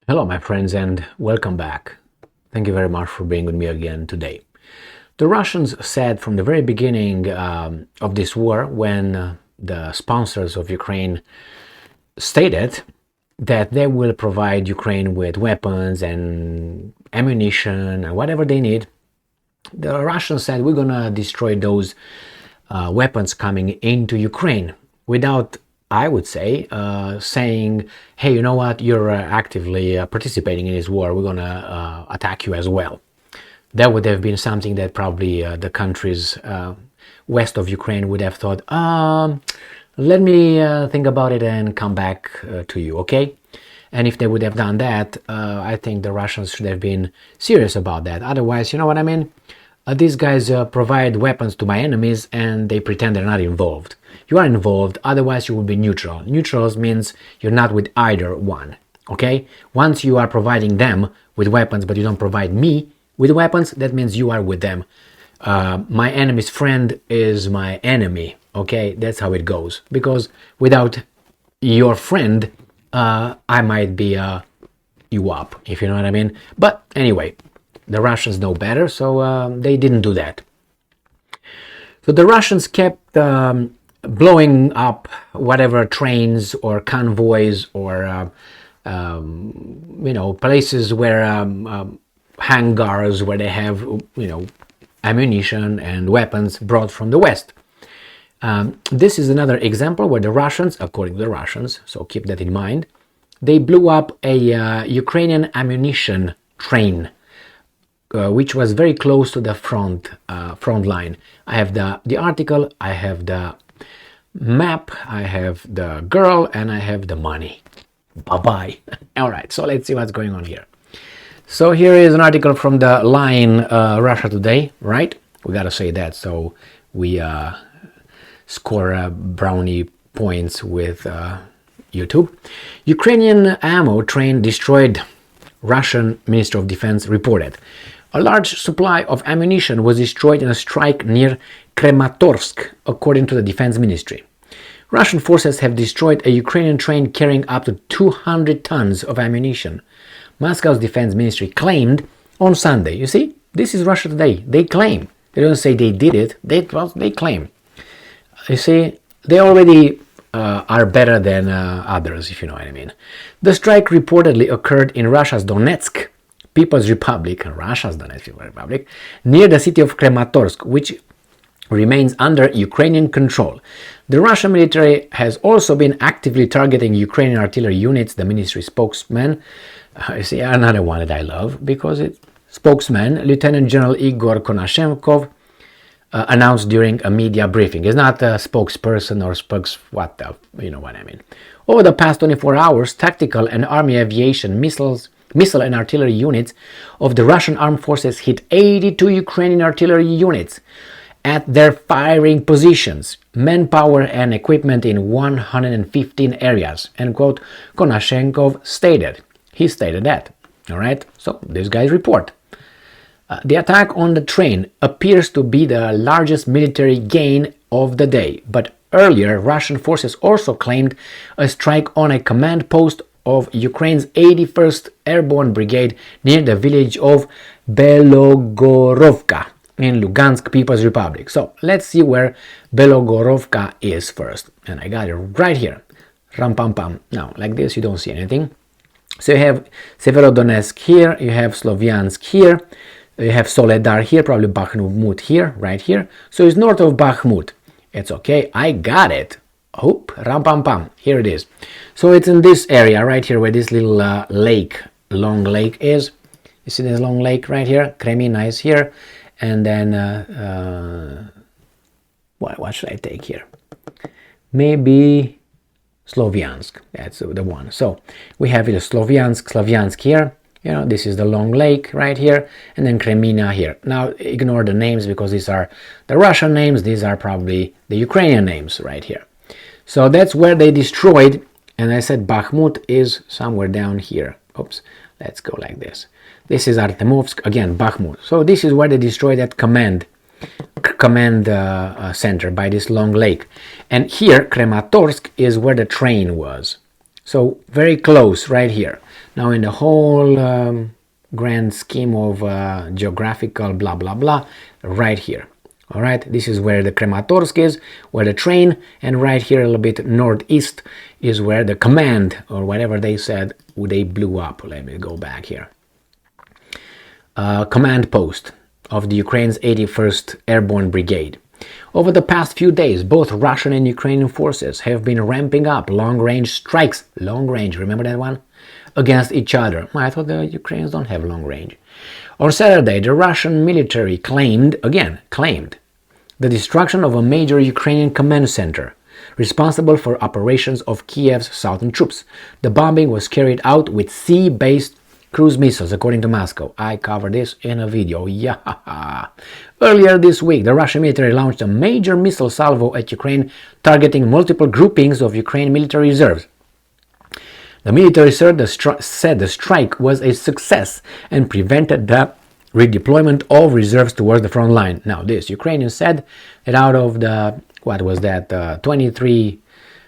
Hello, my friends, and welcome back. Thank you very much for being with me again today. The Russians said from the very beginning of this war, when the sponsors of Ukraine stated that they will provide Ukraine with weapons and ammunition and whatever they need, the Russians said we're gonna destroy those weapons coming into Ukraine without, I would say, saying, hey, you know what, you're actively participating in this war, we're gonna attack you as well. That would have been something that probably the countries west of Ukraine would have thought, let me think about it and come back to you, okay? And if they would have done that, I think the Russians should have been serious about that. Otherwise, you know what I mean? These guys provide weapons to my enemies and they pretend they're not involved. You are involved, otherwise you will be neutral. Neutral means you're not with either one, okay? Once you are providing them with weapons but you don't provide me with weapons, that means you are with them. My enemy's friend is my enemy, okay? That's how it goes. Because without your friend, I might be you up, if you know what I mean. But anyway, the Russians know better, so they didn't do that. So the Russians kept blowing up whatever trains or convoys or places where hangars where they have ammunition and weapons brought from the West. This is another example where the Russians, according to the Russians, so keep that in mind, they blew up a Ukrainian ammunition train, which was very close to the front line. I have the article, I have the map, I have the girl, and I have the money. Bye-bye. All right, so let's see what's going on here. So here is an article from the line Russia Today, right? We gotta say that so we score brownie points with YouTube. Ukrainian ammo train destroyed, Russian Minister of Defense reported. A large supply of ammunition was destroyed in a strike near Krematorsk, according to the Defense Ministry. Russian forces have destroyed a Ukrainian train carrying up to 200 tons of ammunition. Moscow's Defense Ministry claimed on Sunday. You see, this is Russia Today. They claim. They don't say they did it. They claim. You see, they already are better than others, if you know what I mean. The strike reportedly occurred in Russia's Donetsk People's Republic, Russia's Donetsk People's Republic, near the city of Krematorsk, which remains under Ukrainian control. The Russian military has also been actively targeting Ukrainian artillery units, the ministry spokesman. You see, another one that I love, because it's spokesman, Lieutenant General Igor Konashenkov, announced during a media briefing. It's not a spokesperson or you know what I mean. Over the past 24 hours, tactical and army aviation missile and artillery units of the Russian armed forces hit 82 Ukrainian artillery units at their firing positions, manpower and equipment in 115 areas, end quote, Konashenkov stated. He stated that, all right? So this guy's report. The attack on the train appears to be the largest military gain of the day, but earlier Russian forces also claimed a strike on a command post of Ukraine's 81st Airborne Brigade near the village of Belogorovka in Lugansk People's Republic. So let's see where Belogorovka is first. And I got it right here. Ram pam pam. Now, like this, you don't see anything. So you have Severodonetsk here, you have Sloviansk here, you have Soledar here, probably Bakhmut here, right here. So it's north of Bakhmut. It's okay, I got it. Oop, ram pam pam, here it is. So it's in this area right here where this little lake, long lake is. You see this long lake right here? Kremina is here. And then, what should I take here? Maybe Sloviansk, that's the one. So we have either Sloviansk here, you know, this is the long lake right here, and then Kremina here. Now ignore the names because these are the Russian names, these are probably the Ukrainian names right here. So that's where they destroyed, and I said Bakhmut is somewhere down here. Oops, let's go like this. This is Artemovsk, again Bakhmut. So this is where they destroyed that command center by this long lake. And here, Krematorsk, is where the train was. So very close right here. Now in the whole grand scheme of geographical blah blah blah, right here. All right, this is where the Krematorsk is, where the train, and right here a little bit northeast is where the command, or whatever they said, they blew up. Let me go back here. Command post of the Ukraine's 81st Airborne Brigade. Over the past few days, both Russian and Ukrainian forces have been ramping up long-range strikes, long-range, remember that one? Against each other. I thought the Ukrainians don't have long-range. On Saturday, the Russian military claimed the destruction of a major Ukrainian command center, responsible for operations of Kiev's southern troops. The bombing was carried out with sea-based cruise missiles, according to Moscow. I covered this in a video. Yeah. Earlier this week, the Russian military launched a major missile salvo at Ukraine, targeting multiple groupings of Ukrainian military reserves. The military said the strike was a success and prevented the redeployment of reserves towards the front line. Now, this Ukrainians said that out of the 23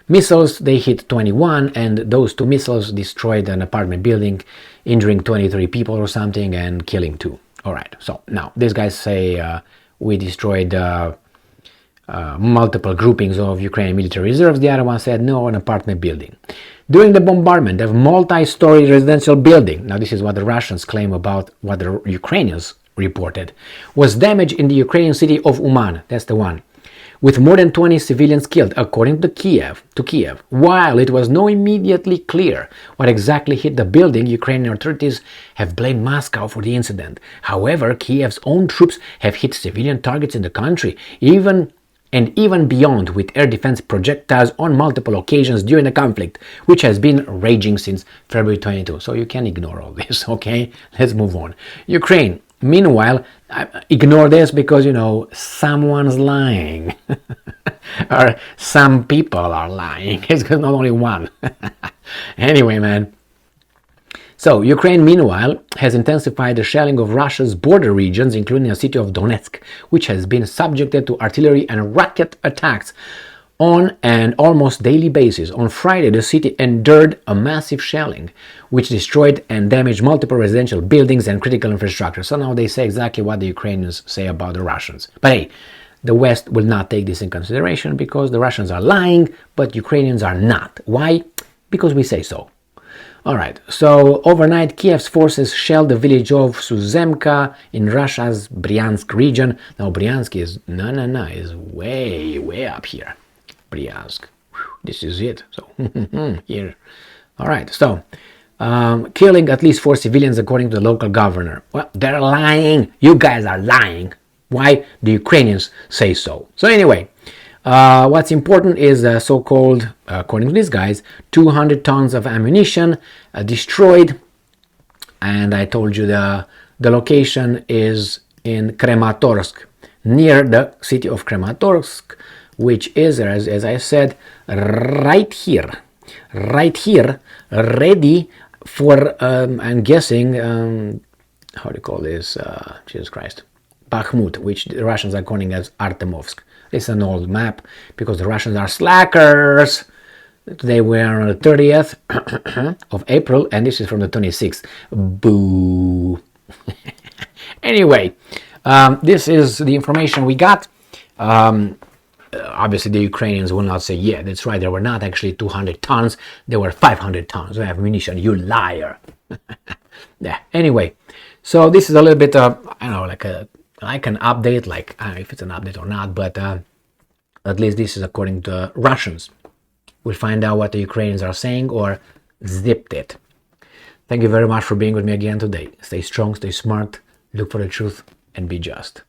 missiles, they hit 21, and those 2 missiles destroyed an apartment building, injuring 23 people or something and killing 2. All right, so now these guys say we destroyed multiple groupings of Ukrainian military reserves. The other one said no, an apartment building. During the bombardment of multi-story residential building, now this is what the Russians claim about what the Ukrainians reported, was damaged in the Ukrainian city of Uman, that's the one, with more than 20 civilians killed, according to Kiev. While it was not immediately clear what exactly hit the building, Ukrainian authorities have blamed Moscow for the incident. However, Kiev's own troops have hit civilian targets in the country, even beyond, with air defense projectiles on multiple occasions during the conflict, which has been raging since February 22. So you can ignore all this, okay? Let's move on. Ukraine. Meanwhile, ignore this because, someone's lying. Or some people are lying. It's not only one. Anyway, man. So, Ukraine, meanwhile, has intensified the shelling of Russia's border regions, including the city of Donetsk, which has been subjected to artillery and rocket attacks on an almost daily basis. On Friday, the city endured a massive shelling, which destroyed and damaged multiple residential buildings and critical infrastructure. So now they say exactly what the Ukrainians say about the Russians. But hey, the West will not take this in consideration because the Russians are lying, but Ukrainians are not. Why? Because we say so. All right, so overnight, Kiev's forces shelled the village of Suzemka in Russia's Bryansk region. Now, Bryansk is, is way up here. Bryansk. This is it. So, here. All right, so, killing at least 4 civilians, according to the local governor. Well, they're lying. You guys are lying. Why? The Ukrainians say so. So, anyway, what's important is so-called, according to these guys, 200 tons of ammunition destroyed. And I told you the location is in Krematorsk, near the city of Krematorsk, which is, as I said, right here, ready for, I'm guessing, how do you call this, Jesus Christ, Bakhmut, which the Russians are calling as Artemovsk. It's an old map, because the Russians are slackers. Today we are on the 30th of April, and this is from the 26th. Boo! Anyway, this is the information we got. Obviously, the Ukrainians will not say, yeah, that's right, there were not actually 200 tons, there were 500 tons of ammunition, you liar. Yeah, anyway, so this is a little bit of, like an update, like, I don't know if it's an update or not, but at least this is according to Russians. We'll find out what the Ukrainians are saying, or zipped it. Thank you very much for being with me again today. Stay strong, stay smart, look for the truth, and be just.